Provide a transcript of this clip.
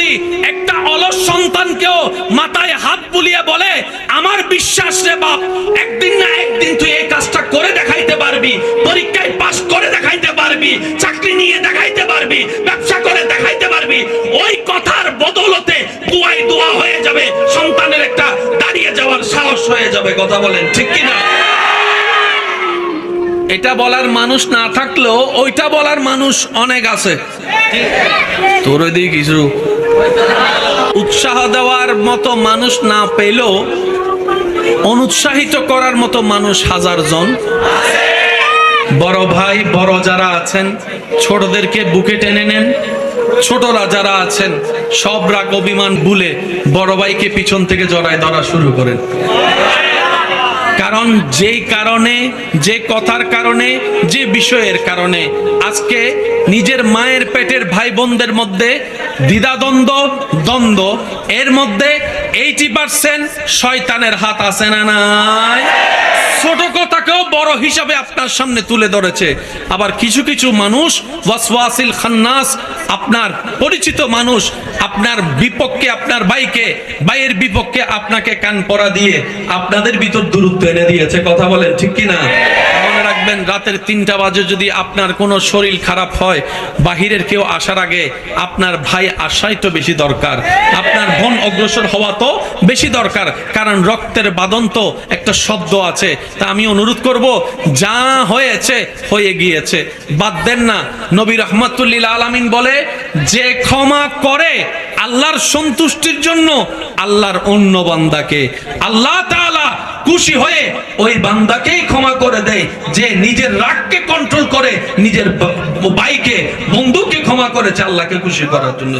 যদি একটা অলস সন্তানকেও মাথায় হাত বুলিয়ে বলে, আমার বিশ্বাস রে বাপ, একদিন না একদিন তুই এই কাজটা করে দেখাইতে পারবি, পরীক্ষায় পাস করে দেখাইতে পারবি, চাকরি নিয়ে দেখাইতে পারবি, ব্যবসা করে দেখাইতে পারবি, ওই কথার বদলতে দুয়াই দোয়া হয়ে যাবে, সন্তানের একটা দাঁড়িয়ে যাওয়ার সাহস হয়ে যাবে। কথা বলেন ঠিক কিনা? এটা বলার মানুষ না থাকলেও ওইটা বলার মানুষ অনেক আছে। তোর দিকে কিছু উৎসাহ দেওয়ার মতো মানুষ না পেলেও অনুৎসাহিত করার মতো মানুষ হাজার জন। বড় ভাই বড় যারা আছেন ছোটদেরকে বুকে টেনে নেন, ছোটরা যারা আছেন সব রাগ অভিমান ভুলে বড় ভাইকে পিছন থেকে জড়ায় ধরা শুরু করেন। কারণ যেই কারণে, যে কথার কারণে, যে বিষয়ের কারণে আজকে নিজের মায়ের পেটের ভাই বোনদের মধ্যে দ্বিধাদ্বন্দ্ব, দ্বন্দ্ব, এর মধ্যে 80% শয়তানের হাত আছে না নাই? ছোট কথাকেও বড় হিসাবে আপনার সামনে তুলে ধরেছে। আবার কিছু কিছু মানুষ ওয়াসওয়াসিল খান্নাস, আপনার পরিচিত মানুষ আপনার বিপক্ষে, আপনার ভাইকে, ভাইয়ের বিপক্ষে আপনাকে কান পড়া দিয়ে আপনাদের ভিতর দূরত্ব এনে দিয়েছে। কথা বলেন ঠিক কিনা? মনে রাখবেন, রাতের 3টা বাজে যদি আপনার কোনো শরীর খারাপ হয়, বাহিরের কেউ আসার আগে আপনার ভাই আসাই তো বেশি দরকার, আপনার বোন অগ্রসর হওয়া তো বেশি দরকার। কারণ রক্তের বাঁধন তো একটা শব্দ আছে। তা আমি অনুরোধ করব, যা হয়েছে হয়ে গিয়েছে, বাদ দেন না। নবী রহমাতুল্লিল আলামিন বলে, যে ক্ষমা করে আল্লাহর সন্তুষ্টির জন্য আল্লাহর অন্য বান্দাকে আল্লাহ তাআলা খুশি হয়ে ওই বান্দাকেই ক্ষমা করে দেয় যে নিজের রাগকে কন্ট্রোল করে, নিজের ভাইকে, বন্ধুকে ক্ষমা করেছে আল্লাহকে খুশি করার জন্য।